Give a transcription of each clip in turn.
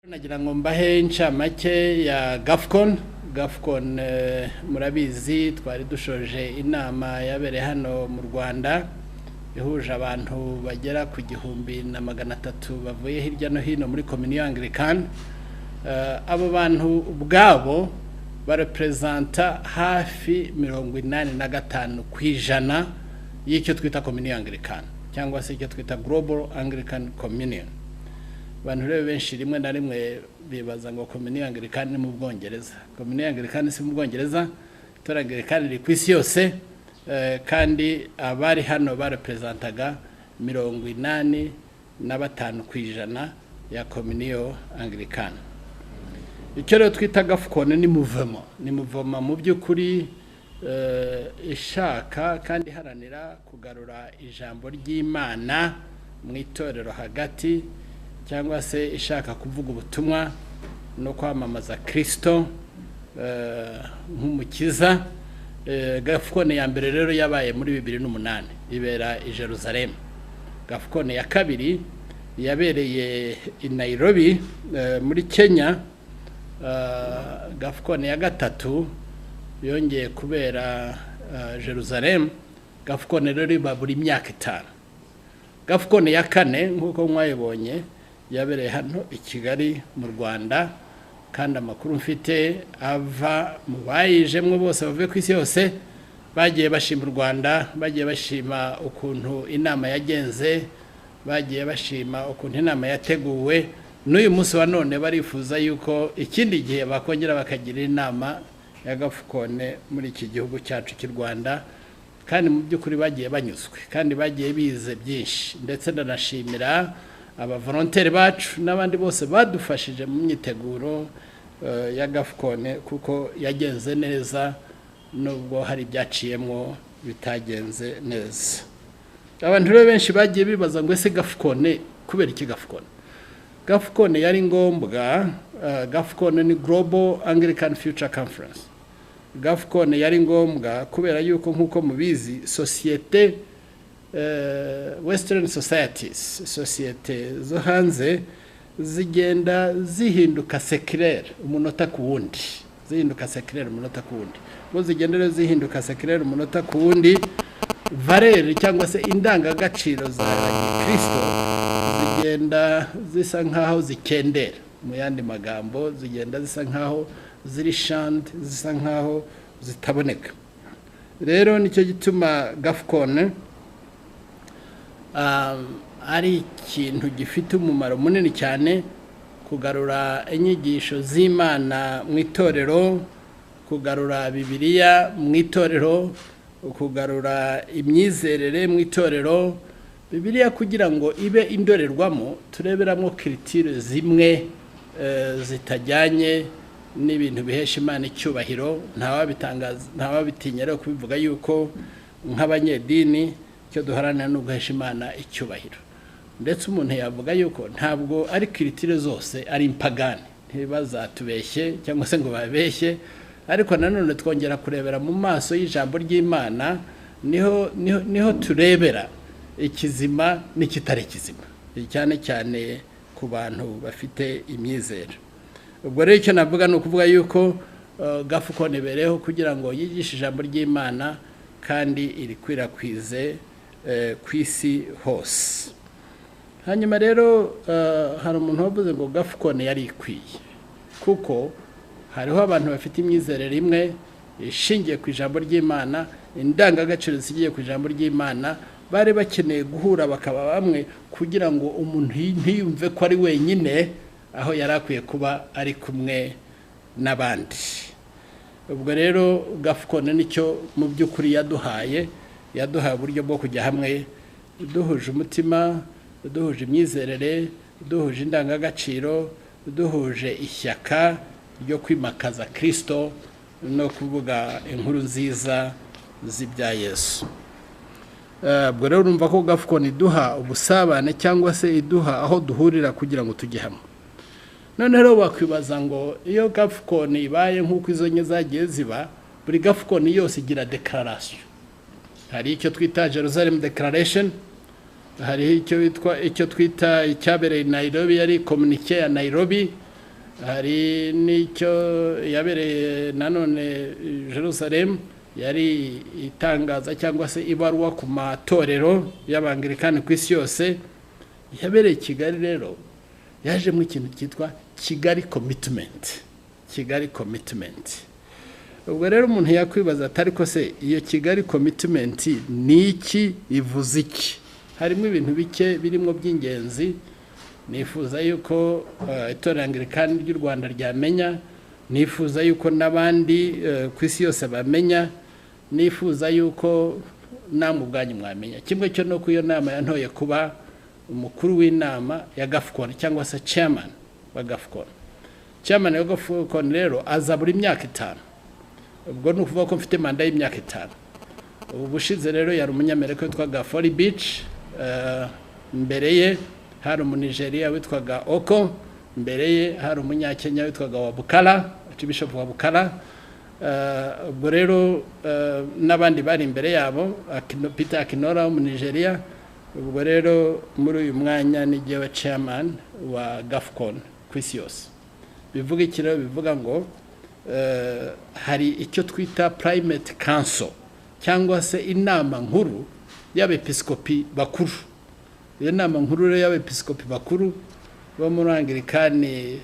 Nagira ngo mbahe incamake ya Kafukoni murabizi twari dushoje inama yabereye hano mu Rwanda ihuje abantu bagera ku 1,300 bavuye hirya no hino muri Communion Anglican. Abo bantu ubwabo barepresenta hafi 85% y'icyo twita Communion Anglican cyangwa se icyo twita Global Anglican Communion. Abantu rero benshi rimwe na rimwe bibaza ngo Communion Anglican ni mu Bwongereza. Communion Anglican si mu Bwongereza, Itorero Anglican riri ku isi yose, kandi abari hano barepresentaga 85% ya Communion Anglican. Icyo rero twita Kafukoni ni muvoma mu by'ukuri ishaka kandi haranira kugarura ijambo ry'Imana mu itorero hagati, cyangwa se ishaka kuvuga ubutumwa no kwamamaza Kristo nk'umukiza. Kafukoni ya mbere rero yabaye muri 2008 ibera i Jerusalem. Kafukoni ya kabiri yabereye i Nairobi muri Kenya. Kafukoni ya gatatu yongeye kubera Jerusalem. Kafukoni rero iba buri myaka 5. Kafukoni ya kane nk'uko mwayibonye yabereye hano Ikigali mu Rwanda, kandi amakuru mfite ava mu bayijemwe bose bavuye ku isi yose bagiye bashima u Rwanda, bagiye bashima ukuntu inama yagenze, bagiye bashima ukuntu inama yateguwe. N'uyu munsi wa none barifuza yuko ikindi gihe bakongera bakagira inama ya Kafukoni muri iki gihugu cyacu cy'u Rwanda, kandi mu by'ukuri bagiye banyuzwe kandi bagiye bize byinshi. Ndetse ndanashimira aba volontaire bacu n'abandi bose badufashije mu myiteguro ya Kafukoni, kuko yagenze neza nubwo hari byaciyemo bitagenze neza. Abantu rero benshi bagiye bibaza ngo ese Kafukoni kubera iki Kafukoni? Kafukoni yari ngombwa. Kafukoni ni Global Anglican Future Conference. Kafukoni yari ngombwa kubera yuko nkuko mubizi societe Western societies, societe zo hanze zigenda zihinduka secular umunota ku wundi, zihinduka secular umunota ku wundi. Bo zigendera zihinduka secular umunota ku wundi, valeur cyangwa se indangagaciro za Kristo zigenda zisa nkaho zikendera. Mu yandi magambo zigenda zisa nkaho ziri shant, zisa nkaho zitaboneka. Rero nicyo gituma Kafukoni ari ikintu gifite umumaro munini cyane, kugarura inyigisho z'Imana mu itorero, kugarura Bibiliya mu itorero, kugarura imyizerere mu itorero. Bibiliya kugira ngo ibe indorerwamo tureberamo kiritire zimwe zitajyanye n'ibintu bihesha Imana icyubahiro. Ntawabitinya rero kubivuga yuko nk'abanyedini cyo duharanira no guhesha Imana icyubahiro. Ndetse umuntu yavuga yuko ntabwo ari kiritire zose ari impagani, ntibazatubeshye cyangwa se ngo babeshye, ariko nanone twongera kurebera mu maso y'ijambo ry'Imana, niho turebera ikizima n'ikitari kizima, cyane cyane ku bantu bafite imyizero. Ubwo rero icyo navuga ni ukuvuga yuko Kafukoni bereho kugira ngo yigishe ijambo ry'Imana kandi irikwirakize ku isi hose. Hanyuma rero hari umuntu wavuze ngo Kafukoni yari ikwiye, kuko hariho abantu bafite imyizerere imwe ishingiye ku ijambo ry'Imana, indangagaciro zigiye ku ijambo ry'Imana, bari bakeneye guhura bakaba bamwe kugira ngo umuntu ntiyumve ko ari wenyine, aho yari akwiye kuba ari kumwe n'abandi. Ubwo rero Kafukoni nicyo mu by'ukuri yaduhaye uburyo bwo kujya hamwe duhuje umutima, duhuje imyizerere, duhuje indangagaciro, duhuje ishyaka ryo kwimakaza Kristo no kuvuga inkuru nziza z'ibya Yesu. Ubwo rero urumva ko Kafukoni iduha ubusabane cyangwa se iduha aho duhurira kugira ngo tujye hamwe. None rero wakwibaza ngo iyo Kafukoni ibaye nk'uko izo nye zagiye ziba, buri Kafukoni yose igira declaration. Hari icyo twita Jerusalem Declaration, hari icyo twita icyabereye Nairobi, yari communique ya Nairobi, hari n'icyo yabereye nanone Jerusalem, yari itangaza cyangwa se ibaruwa ku matorero y'Abangilikani ku isi yose. Yabereye Kigali rero yaje mu ikintu cyitwa Kigali commitment. Kigali commitment. Ubwo rero umuntu yakwibaza atari ko se iyo Kigali commitment ni iki, ivuze iki? Harimo ibintu bike birimo by'ingenzi nifuza yuko itorero Anglican ry'u Rwanda ryamenya, nifuza yuko n'abandi ku isi yose bamenya, nifuza yuko namwe ubwanyu mwamenya. Kimwe cyo no ku iyo nama yantoye kuba umukuru w'inama ya Kafukoni cyangwa se chairman wa Kafukoni. Chairman wa Kafukoni rero aza buri myaka 5. Ubwo ni ukuvuga ko mfite manda y'imyaka 5. Ubushize rero yari umunyamerika witwaga Folly Beach, mbere ye hari umunigeria witwaga Oko, mbere ye hari umunyakenya witwaga Wabukala, Archbishop Wabukala. Ubwo rero n'abandi bari imbere yabo, Peter Akinora mu Nigeria. Ubwo rero muri uyu mwanya ni jewe chairman wa Kafukoni ku isi yose. Bivuga iki rero? Bivuga ngo hari icyo twita primate council cyangwa se inama nkuru y'abepiskopi bakuru. Iyo nama nkuru rero y'abepiskopi bakuru bo muri Anglikani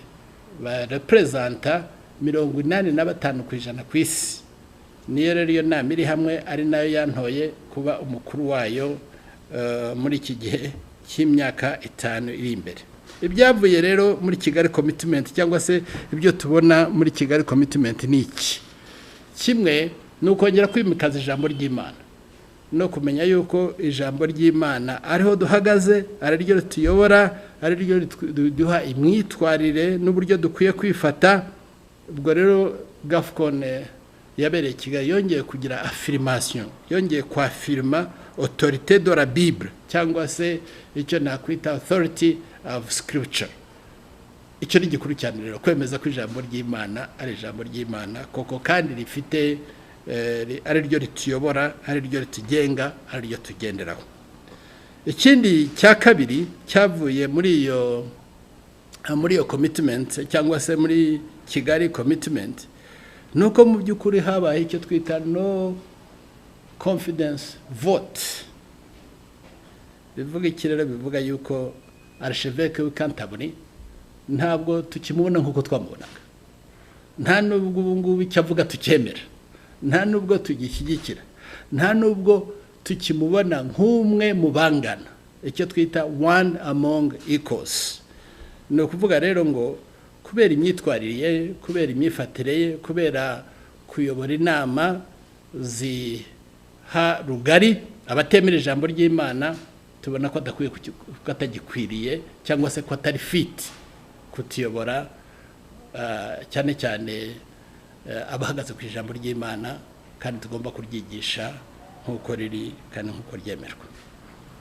ba representa 85% ku isi. Niyo rero iyo nama iri hamwe ari nayo yantoye kuba umukuru wayo muri iki gihe cy'imyaka 5 iri imbere. Ibyavuye rero muri Kigali commitment cyangwa se ibyo tubona muri Kigali commitment ni iki? Kimwe ni ukongera kwimikaza ijambo ry'Imana no kumenya yuko ijambo ry'Imana ariho duhagaze, ari ryo tuyobora, ari ryo duha imyitwarire n'uburyo dukwiye kwifata. Ubwo rero Kafukoni yabereye Kigali yongeye kugira affirmation, yongeye kwafirma autorité de la Bible cyangwa se icyo nakwita authority of scripture. Icyo ni gikuru cyane rero, kwemeza ko ijambo ry'Imana ari ijambo ry'Imana koko kandi rifite ari ryo rituyobora, ari ryo ritugenga, ari ryo tugenderaho. Ikindi cya kabiri cyavuye muri iyo commitment cyangwa se muri Kigali commitment nuko mu by'ukuri habaye icyo twita no confidence vote. Bivuga iki rero? Bivuga yuko Archbishop w'i Canterbury ntabwo tukimubona nk'uko twamubonaga, nta nubwo ubu ngubu icyo avuga tukemera, nta nubwo tugishyigikira, nta nubwo tukimubona nk'umwe mu bangana, icyo twita one among equals. Ni ukuvuga rero ngo kubera imyitwarire, kubera imyifatire ye, kubera kuyobora inama ziha rugari abatemera ijambo ry'Imana, tubona ko adakwiye katagikwiriye cyangwa se ko atari fit kutuyobora, cyane cyane abahagaze ku ijambo ry'Imana kandi tugomba kuryigisha nk'uko riri kandi nk'uko ryemerwa.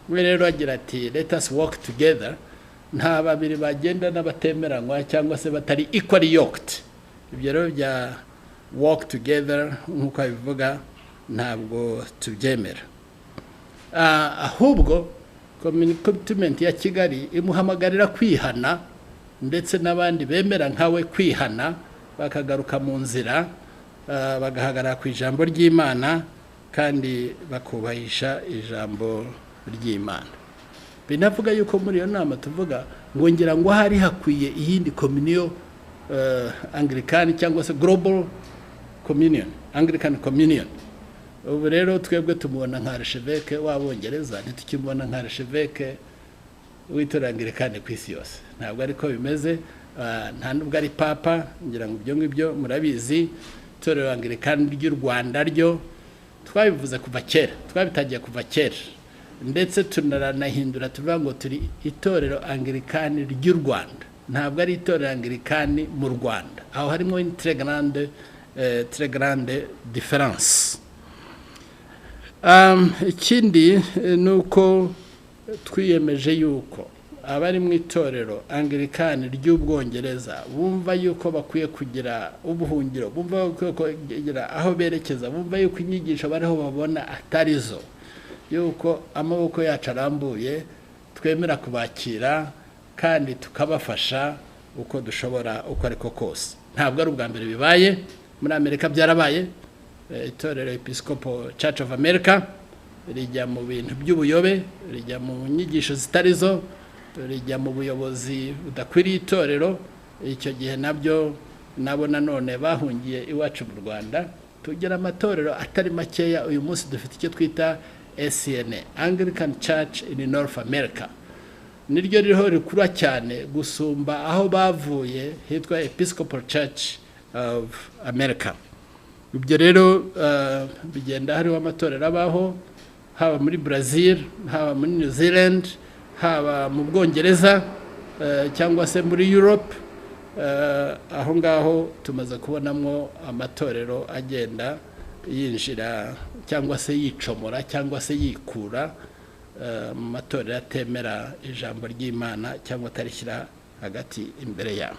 We rero agira ati let us walk together. Nta babiri bagenda n'abatemeranywa cyangwa se batari equally yoked. Ibyo rero bya walk together nk'uko bivuga ntabwo tubyemera. Ahubwo commitment ya Kigali imuhamagarira kwihana, ndetse n'abandi bemera nkawe kwihana bakagaruka mu nzira, bagahagarara ku ijambo ry'Imana kandi bakubahisha ijambo ry'Imana. Binavuga yuko muri iyo nama tuvuga ngo ngira ngo hari hakwiye iyindi communion Anglican cyangwa se global communion, Anglican communion. Ubu rero twebwe tumubona nka Archbishop w'Abongereza, ntitukimubona nka Archbishop w'itorero Anglican ku isi yose. Ntabwo ariko bimeze, nta nubwo ari papa. Ngira ngo ibyo ngibyo murabizi. Itorero Anglican ry'u Rwanda ryo twabivuze kuva kera, twabitangiye kuva kera, ndetse tunaranahindura tuvuga ngo turi itorero Anglican ry'u Rwanda, ntabwo ari itorero Anglican mu Rwanda. Aho harimo une très grande différence. Ikindi nuko twiyemeje yuko abari mu itorero Anglican ry'Ubwongereza bumva yuko bakwiye kugira ubuhungiro, bumva yuko kugira aho berekeza, bumva yuko inyigisho bariho babona atarizo, yuko amaboko yacu arambuye, twemera kubakira kandi tukabafasha uko dushobora uko ariko kose. Ntabwo ari ubwa mbere bibaye, muri Amerika byarabaye. Itorero Episcopal Church of America rijya mu bintu by'ubuyobe, rijya mu nyigisho zitarizo, rijya mu buyobozi budakwiriye itorero. Icyo gihe nabyo nabo nanone bahungiye iwacu mu Rwanda. Tugira amatorero atari makeya. Uyu munsi dufite icyo twita ACN, Anglican Church in North America. Niryo ririho rikura cyane gusumba aho bavuye hitwa Episcopal Church of America. Ibyo rero bigenda hariho amatorero abaho, haba muri Brazil, haba muri New Zealand, haba mu Bwongereza cyangwa se muri Europe. Aho ngaho tumaze kubonamwo amatorero agenda yinjira cyangwa se yicomora cyangwa se yikura mu matorero atemera ijambo ry'Imana cyangwa atarishyira hagati imbere yabo.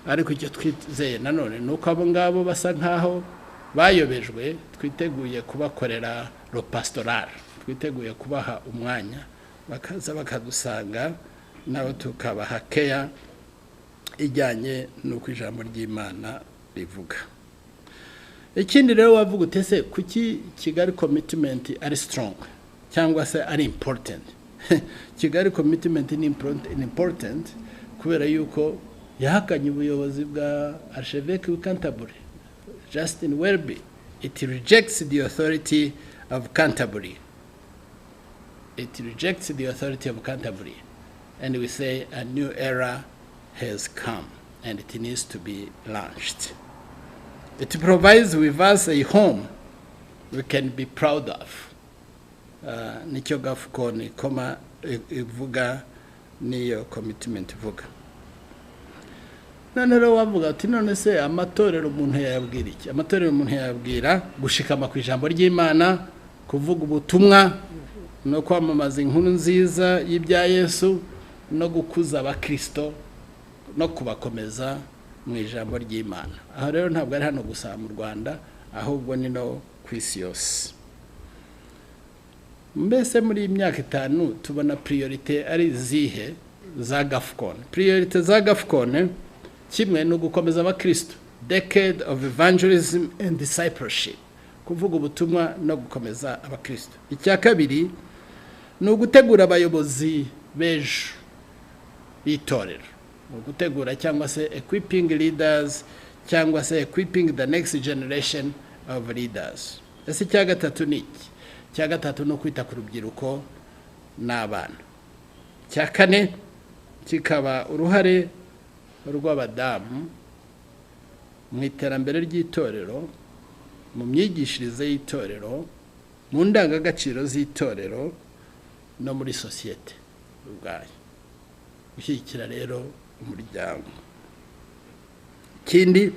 Ariko icyo twizeye nanone nuko abo ngabo basa nkaho bayobejwe, twiteguye kubakorera lo pastoral, twiteguye kubaha umwanya bakaza bakadusanga naho tukabaha care ijyanye nuko ijambo ry'Imana rivuga. Ikindi rero wavuga utese kuki Kigali commitment ari strong cyangwa se ari important. Kigali commitment ni important kubera yuko yahakanye ubuyobozi bwa Archbishop wa Canterbury, Justin Welby. It rejects the authority of Canterbury. It rejects the authority of Canterbury. And we say a new era has come and it needs to be launched. It provides with us a home we can be proud of. Nicyo Kafukoni koma ivuga niyo commitment ivuga. None rero wavuga ati none se amatorero umuntu yayabwira iki? Amatorero umuntu yayabwira gushikama ku ijambo ry'Imana, kuvuga ubutumwa no kwamamaza inkuru nziza y'ibya Yesu no gukuza abakristo no kubakomeza mu ijambo ry'Imana. Aho rero ntabwo ari hano gusa mu Rwanda, ahubwo ni no ku isi yose. Mbese muri imyaka 5 tubona priorite ari zihe za Kafukoni. Priorite za Kafukoni kimwe no gukomeza abakristo, decade of evangelism and discipleship, kuvuga ubutumwa no gukomeza abakristo. Icya kabiri no gutegura abayobozi bejo itorero, gutegura cyangwa se equipping leaders cyangwa se equipping the next generation of leaders. Ese icya gatatu ni iki? Icya gatatu no kwita ku rubyiruko n'abana. Icya kane kikaba uruhare rw'abadamu mu iterambere ry'itorero, mu myigishirize y'itorero, mu ndangagaciro z'itorero no muri societe ubwayo. Gushyigikira rero umuryango. Ikindi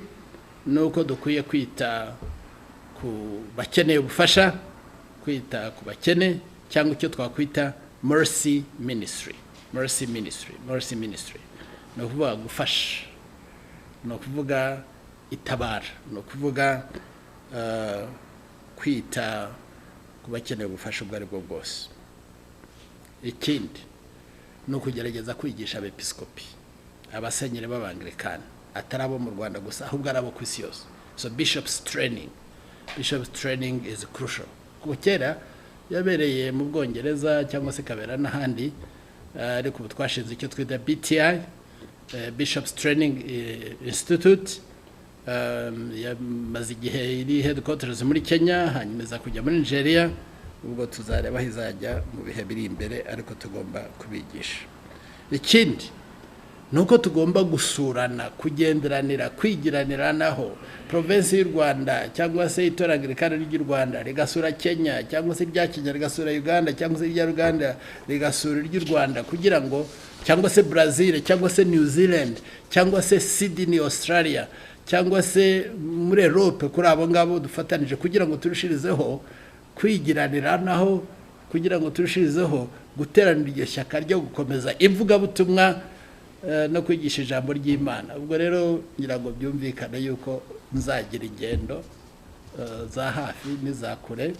nuko dukwiye kwita ku bakeneye ubufasha, kwita ku bakene cyangwa icyo twakwita mercy ministry. No kuvuga gufasha, no kuvuga itabara, no kuvuga kwita ku bakeneye ubufasha ubwo aribwo bwose. Ikindi no kugerageza kwigisha abepiskopi, abasenyeri b'Abanglikani, atarabo mu Rwanda gusa ahubwo arabo ku isi yose. So bishop's training is crucial. Kera yabereye mu Bwongereza cyangwa se kabera n'ahandi, ariko twashinze icyo twita BTI, Bishop's Training Institute. Yamaze igihe iri headquarters muri Kenya, hanyuma iza kujya muri Nigeria. Ubwo tuzareba hizajya mu bihe biri imbere, ariko tugomba kubigisha. Ikindi nuko tugomba gusurana, kugenderanira, kwigiranira naho province y'u Rwanda cyangwa se itorero Anglikani ry'u Rwanda rigasura Kenya, cyangwa se irya Kenya rigasura Uganda, cyangwa se irya Uganda rigasura ry'u Rwanda, kugira ngo cyangwa se Brazil, cyangwa se New Zealand, cyangwa se Sydney Australia, cyangwa se muri Europe, kuri abo ngabo dufatanije kugira ngo turushirizeho kwigiranira naho, kugira ngo turushirizeho guteranira iryo shyaka ryo gukomeza ivuga butumwa no kwigisha ijambo ry'Imana. Ubwo rero ngira ngo byumvikane yuko nzagira ingendo za hafi n'iza kure,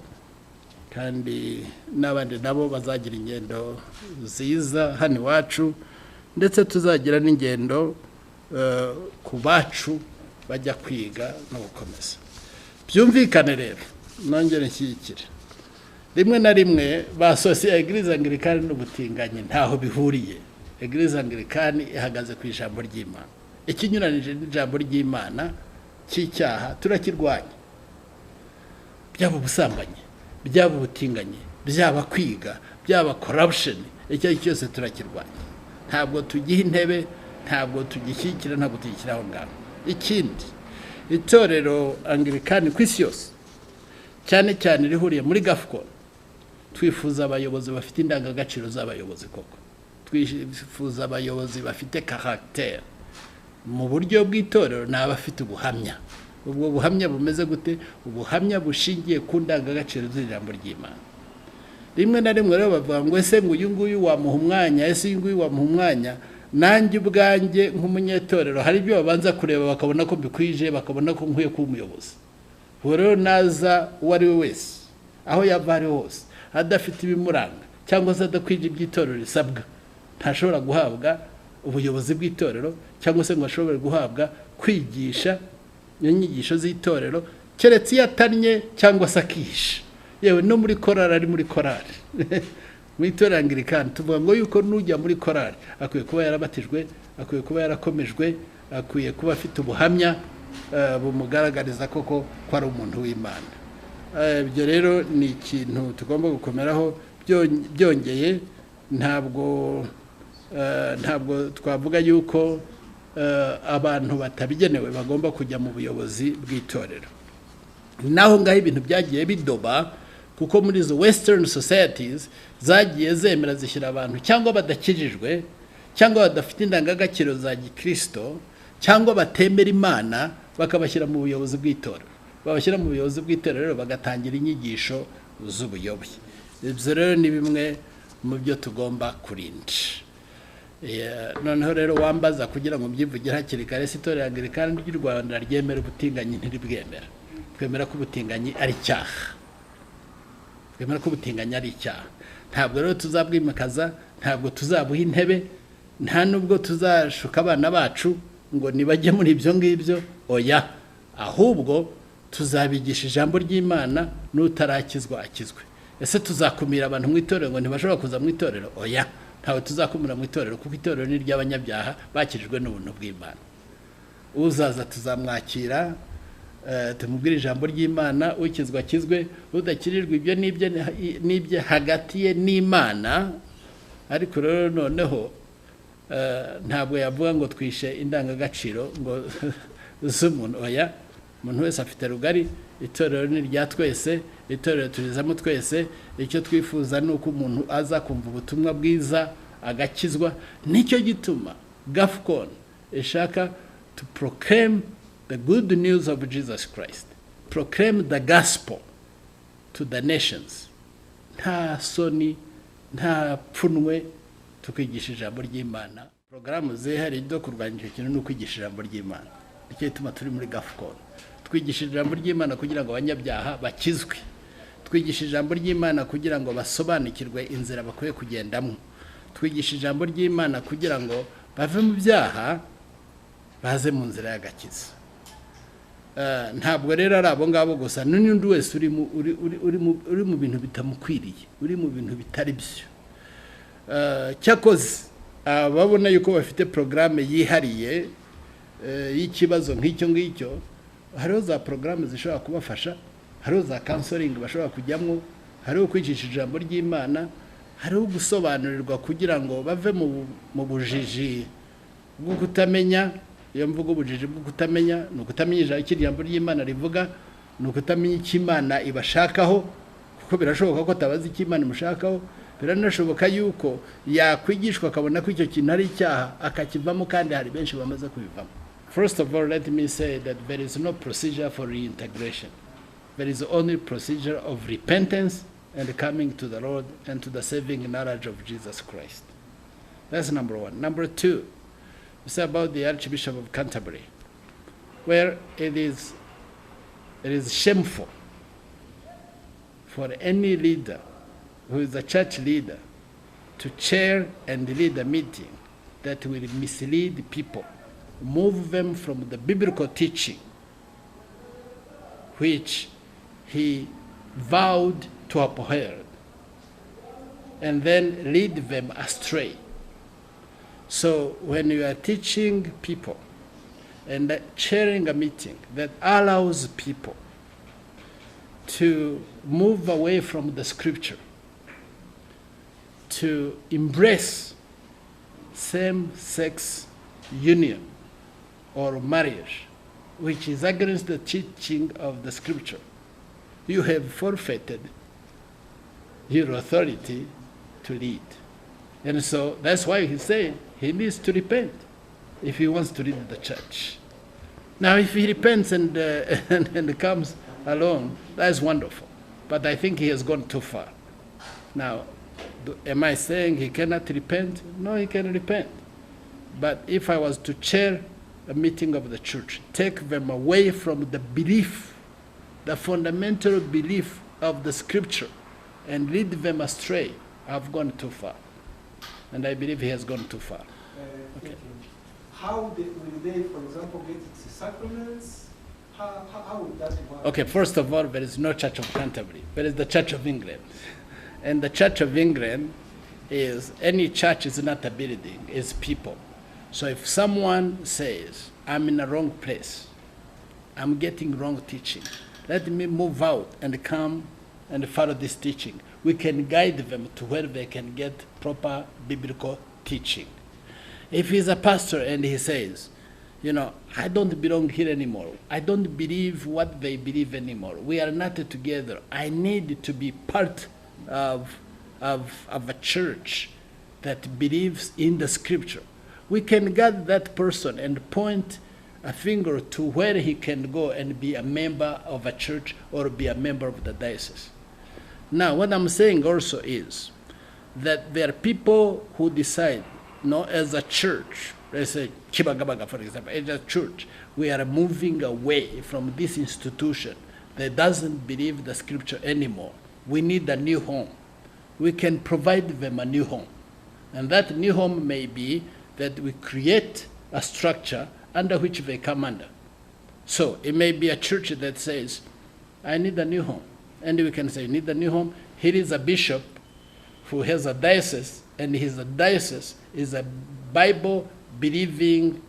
kandi n'abandi nabo bazagira ingendo ziza hano iwacu, ndetse tuzagira n'ingendo ku bacu bajya kwiga no gukomeza. Byumvikane rero nongere nshyigikire, rimwe na rimwe basosiye Eglise Anglikani n'ubutinganyi ntaho bihuriye. Eglise Anglikani ihagaze ku ijambo ry'Imana, ikinyuranije n'ijambo ry'Imana cy'icyaha turakirwanya, byaba ubusambanyi, byaba ubutinganyi, byaba kwiga, byaba corruption, icyo cyose turakirwanya. Ntabwo tugiha intebe, ntabwo tugishyikira, ntabwo tugishyiraho ngaho. Ikindi, itorero Anglikani ku isi yose cyane cyane rihuriye muri Kafukoni, twifuza abayobozi bafite indangagaciro z'abayobozi koko, twifuza abayobozi bafite caractère. Mu buryo bw'itorero ni abafite ubuhamya. Ubwo buhamya bumeze gute? Ubuhamya bushingiye ku ndangagaciro z'ijambo ry'Imana. Rimwe na rimwe rero bavuga ngo ese ngo uyu nguyu wamuha umwanya, ese uyu nguyu wamuha umwanya. Nanjye ubwanjye nk'umunyetorero hari ibyo babanza kureba bakabona ko bikwije, bakabona ko nkwiye kuba umuyobozi. Ubu rero naza uwo ari we wese, aho yava ari hose, adafite ibimuranga cyangwa se adakwije iby'itorero risabwa, ntashobora guhabwa ubuyobozi bw'itorero cyangwa se ngo ashobore guhabwa kwigisha inyigisho z'itorero, keretse iyo atannye cyangwa se akihisha. Yewe no muri korali, ari muri korali mu itorero Anglikani tuvuga ngo yuko nujya muri korali akwiye kuba yarabatijwe, akwiye kuba yarakomejwe, akwiye kuba afite ubuhamya bumugaragariza koko ko ari umuntu w'Imana. Ibyo rero ni ikintu tugomba gukomeraho. Byongeye ntabwo twavuga yuko abantu batabigenewe bagomba kujya mu buyobozi bw'itorero. Naho ngaho ibintu byagiye bidoba, kuko muri izo western societies zagiye zemera zishyira abantu cyangwa badakijijwe cyangwa badafite indangagaciro za gikristo cyangwa batemera Imana, bakabashyira mu buyobozi bw'itorero. Babashyira mu buyobozi bw'itorero rero bagatangira inyigisho z'ubuyobozi. Ibyo rero ni bimwe mu byo tugomba kurinda. Noneho rero wambaza kugira ngo mbyivugire hakiri kare, itorero Anglikani ry'u Rwanda ryemera ubutinganyi ntiribwemera. Twemera ko ubutinganyi ari icyaha. Twemera ko ubutinganyi ari icyaha. Ntabwo rero tuzabwimakaza, ntabwo tuzabuha intebe, nta nubwo tuzashuka abana bacu ngo nibajye muri ibyo ngibyo, oya. Ahubwo tuzabigisha ijambo ry'Imana, n'utarakizwa akizwe. Ese tuzakumira abantu mu itorero ngo ntibashobora kuza mu itorero? Oya, ntawe tuzakumira mu itorero, kuko itorero ni ry'abanyabyaha bakijijwe n'ubuntu bw'Imana. Uzaza tuzamwakira, tumubwire ijambo ry'Imana, ukizwa akizwe, udakirijwe ibyo n'ibye hagati ye n'Imana. Ariko rero noneho ntabwo yavuga ngo twishe indangagaciro ngo z'umuntu. Oya, umuntu wese afite rugari. Itorero ni rya twese, itorero turizamo twese. Icyo twifuza ni uko umuntu aza kumva ubutumwa bwiza agakizwa. Nicyo gituma Kafukoni ishaka to proclaim the good news of Jesus Christ, proclaim the gospel to the nations. Nta soni, nta pfunwe, tukigisha ijambo ry'Imana. Porogaramu zihariye zo kurwanya icyo kintu ni ukwigisha ijambo ry'Imana. Nicyo gituma turi muri Kafukoni. Twigisha ijambo ry'Imana kugira ngo abanyabyaha bakizwe. Twigisha ijambo ry'Imana kugira ngo basobanukirwe inzira bakwiye kugendamo. Twigisha ijambo ry'Imana kugira ngo bave mu byaha baze mu nzira y'agakiza. Ntabwo rero ari abo ngabo gusa, n'undi wese uri mu bintu bitamukwiriye, uri mu bintu bitari byo. Cyakoze babona yuko bafite porogaramu yihariye y'ikibazo nk'icyo ngicyo, hariho za porogaramu zishobora kubafasha, hariho za counseling bashobora kujyamo, hariho kwigisha ijambo ry'Imana, hariho gusobanurirwa kugira ngo bave mu bujiji bwo kutamenya. Iyo mvuga ubujiji bwo kutamenya, ni ukutamenya ijambo ry'Imana rivuga, ni ukutamenya icyo Imana ibashakaho, kuko birashoboka ko atabazi icyo Imana imushakaho. Biranashoboka yuko yakwigishwa akabona ko icyo kintu ari icyaha akakivamo, kandi hari benshi bamaze kubivamo. First of all, let me say that there is no procedure for reintegration. There is only procedure of repentance and coming to the Lord and to the saving knowledge of Jesus Christ. That's number one. Number two, it's about the Archbishop of Canterbury, where it is shameful for any leader who is a church leader to chair and lead a meeting that will mislead people move them from the biblical teaching, which he vowed to uphold, and then lead them astray. So when you are teaching people and chairing a meeting that allows people to move away from the scripture, to embrace same-sex union or marriage, which is against the teaching of the scripture, you have forfeited your authority to lead. And so that's why he's saying he needs to repent if he wants to lead the church. Now, if he repents and comes along, that's wonderful. But I think he has gone too far. Now, am I saying he cannot repent? No, he can repent. But if I was to chair a meeting of the church, take them away from the belief, the fundamental belief of the scripture, and lead them astray, I've gone too far. And I believe he has gone too far. Okay. How will they, for example, get the sacraments? How would that work? Okay, first of all, there is no Church of Canterbury. There is the Church of England. And the Church of England is, any church is not a building, it's people. So if someone says, I'm in a wrong place, I'm getting wrong teaching, let me move out and come and follow this teaching. We can guide them to where they can get proper biblical teaching. If he's a pastor and he says, you know, I don't belong here anymore, I don't believe what they believe anymore, we are not together, I need to be part of a church that believes in the scripture, we can guide that person and point a finger to where he can go and be a member of a church or be a member of the diocese. Now, what I'm saying also is that there are people who decide, as a church, let's say Kibagabaga, for example, as a church, we are moving away from this institution that doesn't believe the scripture anymore. We need a new home. We can provide them a new home. And that new home may be that we create a structure under which they come under. So it may be a church that says, I need a new home. And we can say, need a new home. Here is a bishop who has a diocese, and his diocese is a Bible-believing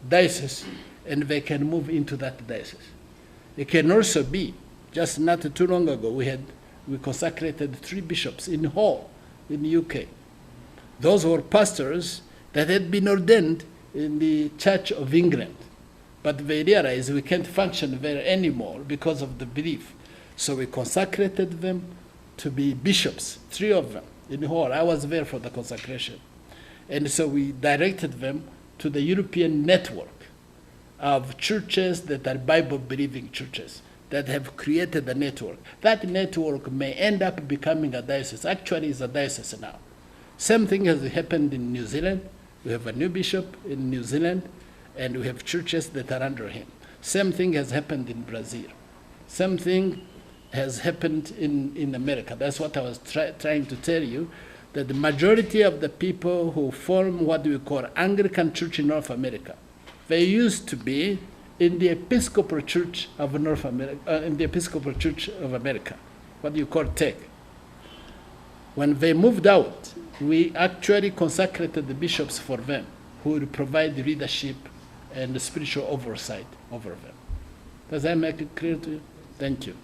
diocese, and they can move into that diocese. It can also be, just not too long ago, we consecrated 3 bishops in Hull, in the UK. Those were pastors that had been ordained in the Church of England, but they realized we can't function there anymore because of the belief. So we consecrated them to be bishops, 3 of them in Hull. I was there for the consecration. And so we directed them to the European network of churches that are Bible-believing churches that have created a network. That network may end up becoming a diocese. Actually, it's a diocese now. Same thing has happened in New Zealand. We have a new bishop in New Zealand, and we have churches that are under him. Same thing has happened in Brazil. Same thing has happened in America. That's what I was trying to tell you, that the majority of the people who form what we call Anglican Church in North America, they used to be in the Episcopal Church of North America, in the Episcopal Church of America, what you call TEC. When they moved out, we actually consecrated the bishops for them, who would provide leadership and spiritual oversight over them. Does that make it clear to you? Thank you.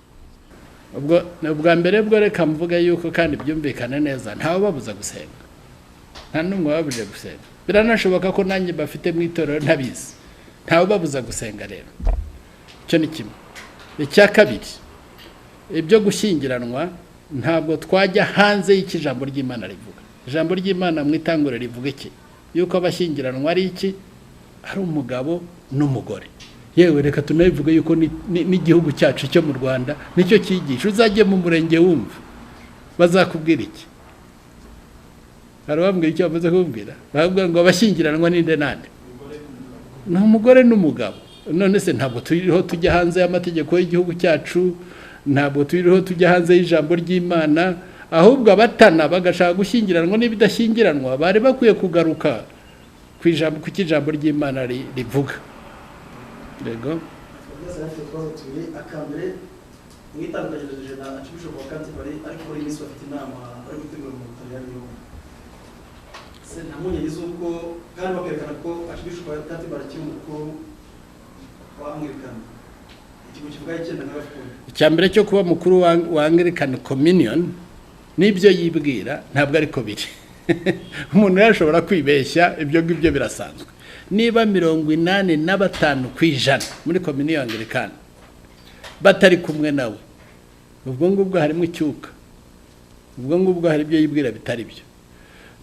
ubwa mbere bwo reka mvuga yuko kandi byumvikane neza ntawe babuza gusenga, nta n'umwe wabuje gusenga. Biranashoboka ko nanjye bafite mu itorero ntabizi, ntawe babuza gusenga. Rero icyo ni kimwe. Icya kabiri, ibyo gushyingiranwa ntabwo twajya hanze y'ikijambo ry'Imana rivuga. Ijambo ry'Imana mu itanguriro rivuga iki? Yuko abashyingiranwa ari iki? Ari umugabo n'umugore. Yewe reka tunabivuga yuko n'igihugu cyacu cyo mu Rwanda nicyo cyigisha. Uzajye mu murenge wumva bazakubwira iki? Arabambwira icyo bamaze kubwira, bavuga ngo abashyingiranwa ninde nande? Ni umugore n'umugabo. None se ntabwo turiho tujya hanze y'amategeko y'igihugu cyacu, ntabwo turiho tujya hanze y'ijambo ry'Imana, ahubwo abatana bagashaka gushyingiranwa n'ibidashyingiranwa bari bakwiye kugaruka ku ijambo ry'Imana rivuga. Yego. Akambere mwitandukanyije na Archbishop wa Canterbury ariko muri Miss bafite inama bari gutegura mu Butaliyani yo se namunyiriza uko kandi bakerekana ko Archbishop wa Canterbury kiri umukuru wa Anglican ikigo kivuga icyenda na Kafukoni. Icyambere cyo kuba mukuru wa Anglican Communion nibyo yibwira ntabwo ariko biri. Umuntu yashobora kwibeshya, ibyo ngibyo birasanzwe. Niba 85% muri Communion Anglican batari kumwe nawe, ubwo ngubwo harimo icyuka, ubwo ngubwo hari ibyo yibwira bitari byo.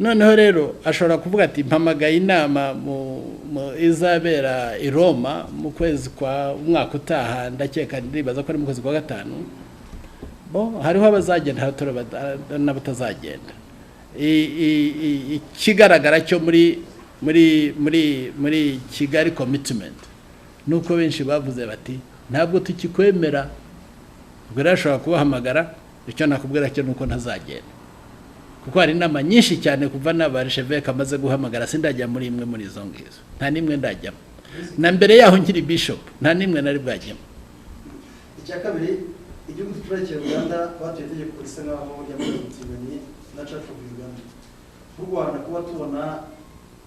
Noneho rero ashobora kuvuga ati mpamagaye inama mu izabera i Roma mu kwezi kwa umwaka utaha, ndakeka ndibaza ko ari mu kwezi kwa gatanu. Hariho abazagenda hatora n'abatazagenda. Ikigaragara cyo muri Kigali commitment nuko benshi bavuze bati ntabwo tukikwemera. Ubwo rashobora kubahamagara, icyo nakubwira cyo nuko ntazagenda, kuko hari inama nyinshi cyane kuva n'abarchevêque amaze guhamagara sindajya muri imwe muri izo ngizo, nta nimwe ndajyamo, na mbere yaho nkiri bishop nta nimwe nari bwajyamo. Icya kabiri, igihugu cy'u Rwanda batuye itegeko risa nkaho yabaye umutinganyi na Church of Rwanda. Mu Rwanda kuba tubona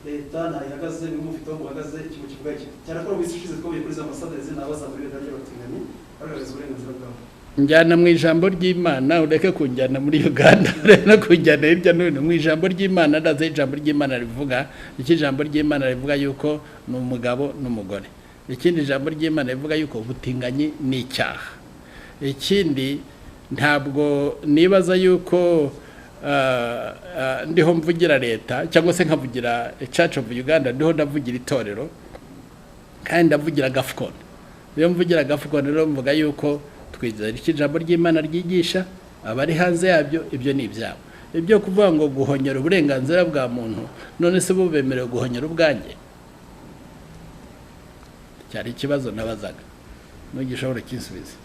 leta ntayihagaze n'umufite wo muhagaze ikintu kivuga iki cyarakora mu isi ishize twabuye kuri za ambassadeurs n'abaza muri leta y'abatinganyi bagaragaza uburenganzira bwabo. Njyana mu ijambo ry'Imana, ureke kunjyana muri Uganda no kunjyana hirya no hino. Mu ijambo ry'Imana ndaze ijambo ry'Imana rivuga iki, ijambo ry'Imana rivuga yuko ni umugabo n'umugore. Ikindi ijambo ry'Imana rivuga yuko ubutinganyi ni icyaha. Ikindi ntabwo nibaza yuko ndiho mvugira leta cyangwa se nkavugira Church of Uganda, ndiho ndavugira itorero kandi ndavugira Kafukoni. Iyo mvugira Kafukoni rero mvuga yuko twizera iki ijambo ry'Imana ryigisha, abari hanze yabyo ibyo ni ibyabo. Ibyo kuvuga ngo guhonyera uburenganzira bwa muntu, none se bo bemerewe guhonyera ubwanjye? Cyari ikibazo nabazaga, n'ugishobora kinsubiza.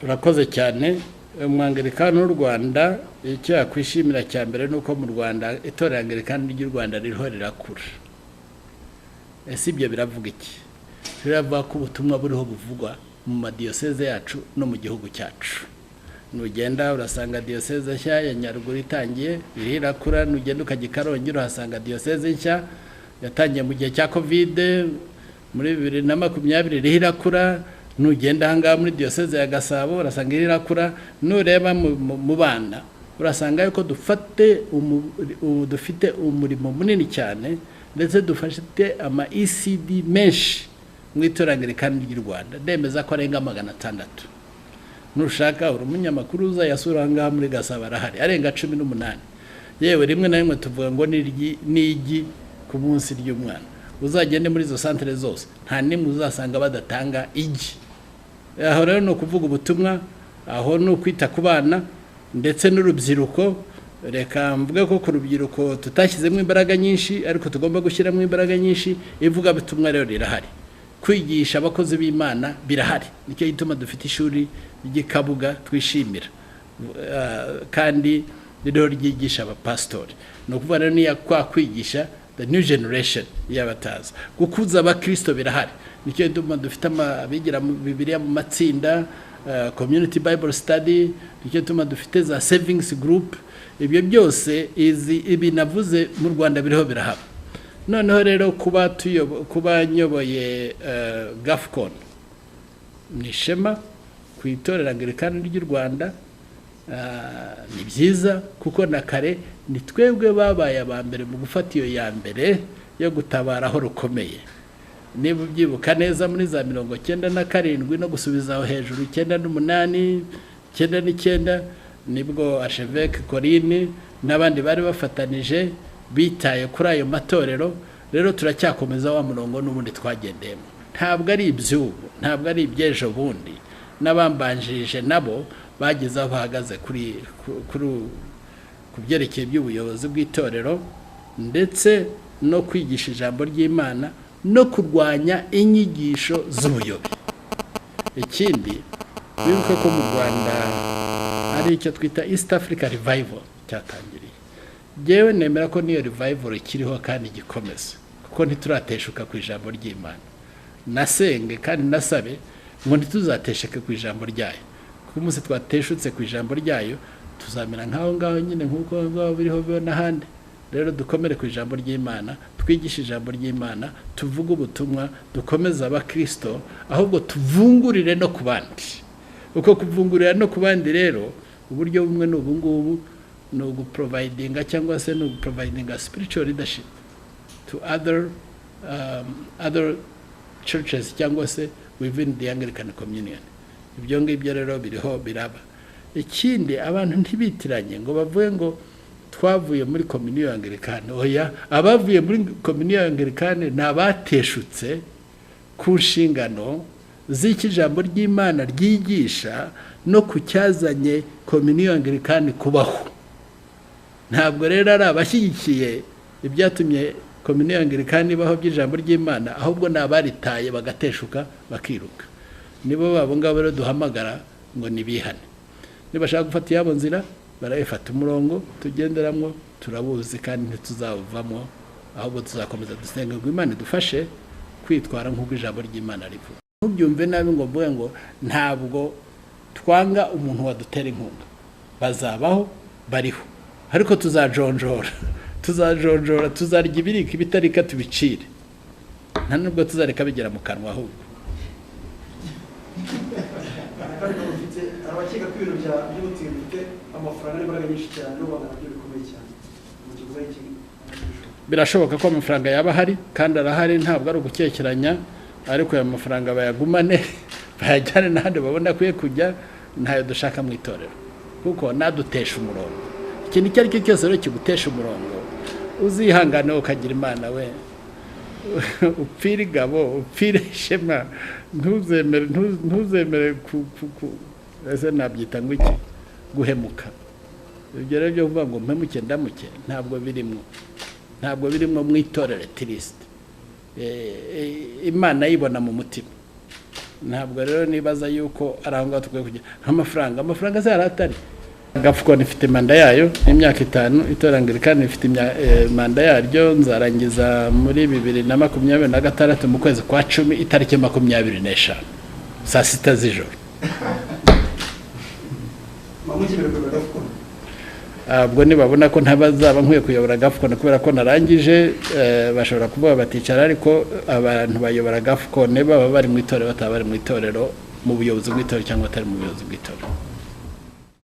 Urakoze cyane. Umwangilikani w'u Rwanda icyo yakwishimira cya mbere nuko mu Rwanda itorero Angilikani ry'u Rwanda ririho rirakura. Ese ibyo biravuga iki? Biravuga ko ubutumwa buriho buvugwa mu madiyoseze yacu no mu gihugu cyacu. Nugenda urasanga diyoseze nshya ya Nyaruguru itangiye irakura, nugenda ukajya Karongi urahasanga diyoseze nshya yatangiye mu gihe cya Covid muri 2020 irakura. Nugenda hanga muri diyoseze ya Gasabo urasanga irakura. Nureba mu bana urasanga yuko dufite umurimo munini cyane, ndetse dufite ama ECD menshi mu itorero Angilikani ry'u Rwanda, ndemeza ko arenga 600. Nushaka uri umunyamakuru uzayasura ngaha muri Gasabo arahari arenga 18. Yewe rimwe na rimwe tuvuga ngo nigi ku munsi ry'umwana. Uzagende muri zo centre zose nta nimwe uzasanga badatanga igi. Aho rero no kuvuga ubutumwa, aho no kwita ku bana ndetse n'urubyiruko. Reka mvuge ko ku rubyiruko tutashyizemo imbaraga nyinshi, ariko tugomba gushyiramo imbaraga nyinshi. Ivuga butumwa rero rirahari, kwigisha abakozi b'Imana birahari. Nicyo gituma dufite ishuri ry'Ikabuga twishimira, kandi rero ryigisha abapastori. No kuvuga rero niya kwa kwigisha the new generation y'abataza, gukuza abakristo birahari. Nicyo gituma dufite abigira Bibiliya mu matsinda, community bible study. Nicyo gituma dufite za savings group. Ibyo byose ibi navuze mu Rwanda biriho birahaba. Noneho rero kuba nyoboye Kafukoni ni ishema ku itorero Angilikani ry'u Rwanda. Ni byiza kuko na kare ni twebwe babaye abambere mu gufata iyo ya mbere yo gutabara aho rukomeye. Niba ubyibuka neza muri za 97 no gusubiza aho hejuru 98 99, nibwo Archevêque Corinne n'abandi bari bafatanije bitaye kuri ayo matorero. Rero turacyakomeza wa murongo n'ubundi twagendemo. Ntabwo ari ibyubu, ntabwo ari ibyejo bundi. N'abambanjirije nabo bageze aho bahagaze ku byerekeye by'ubuyobozi bw'itorero, ndetse no kwigisha ijambo ry'Imana no kurwanya inyigisho z'ubuyobe. Ikindi wibuke ko mu Rwanda ari icyo twita East Africa Revival cyatangiriye. Jewe nemera ko niyo revival ikiriho kandi gikomeza, kuko ntiturateshuka ku ijambo ry'Imana. Nasenge kandi nasabe ngo ntituzatesheke ku ijambo ryayo, kuko umunsi twateshutse ku ijambo ryayo tuzamera nkaho ngaho nyine nk'uko ngaho biriho n'ahandi. Rero dukomere ku ijambo ry'Imana, twigishe ijambo ry'Imana, tuvuge ubutumwa, dukomeze abakristo, ahubwo tuvungurire no ku bandi. Uko kuvungurira no ku bandi rero uburyo bumwe n'ubu ngubu ni uguprovidinga cyangwa se ni uguprovidinga spiritual leadership to other churches cyangwa se within the Anglican communion. Ibyo ngibyo rero biriho biraba. Ikindi abantu ntibitiranye ngo bavuye ngo twavuye muri communion Anglicane. Oya, abavuye muri communion Anglicane nabateshutse ku nshingano z'iki jambo ry'Imana ryigisha no kucyazanye communion Anglicane kubaho. Ntabwo rero ari abashyigikiye ibyatumye communion Anglicane ibaho by'ijambo ry'Imana, ahubwo nabaritaye bagateshuka bakiruka. Nibo babo ngabo rero duhamagara ngo nibihane. Nibashaka gufata yabo nzira barayifata, umurongo tugenderamwo turabuzi kandi ntituzavamo, ahubwo tuzakomeza dusenga ngo Imana idufashe kwitwara nk'uko ijambo ry'Imana rivuga. Ntubyumve nabi ngo mvuge ngo ntabwo twanga umuntu wadutera inkunga. Bazabaho, bariho, ariko tuzajonjora, tuzarya ibirika ibitarika tubicire, nta nubwo tuzareka bigera mu kanwa ahubwo. Abakeka ko ibintu by'ubutindi bifite amafaranga n'imbaraga nyinshi cyane n'ubanga nabyo bikomeye cyane. Birashoboka ko amafaranga yaba ahari kandi arahari, ntabwo ari ugukekeranya, ariko ayo mafaranga bayagumane bayajyane n'ahandi babona akwiye kujya, ntayo dushaka mu itorero, kuko nadutesha umurongo. Ikintu icyo ari cyo cyose rero kigutesha umurongo, uzihangane ukagira Imana we, upfire igabo, upfire ishema, ntuzemere ese nabyita ngo iki, guhemuka. Ibyo rero byo kuvuga ngo mpemuke ndamuke ntabwo birimo mu itorero triste. Imana yibona mu mutima. Ntabwo rero nibaza yuko arangwa tukwiye kugira amafaranga se yaratari. Kafukoni ifite manda yayo imyaka 5, itorero Anglikani ifite manda yaryo, nzarangiza muri 2026 mu kwezi kwa 10 itariki 25 saa 6 z'ijoro. Ubwo nibabona ko ntabazaba nkwiye kuyobora Kafukoni kubera ko narangije, bashobora kuvuga baticara, ariko abantu bayobora Kafukoni baba bari mu itorero bataba bari mu itorero, mu buyobozi bw'itorero cyangwa atari mu buyobozi bw'itorero.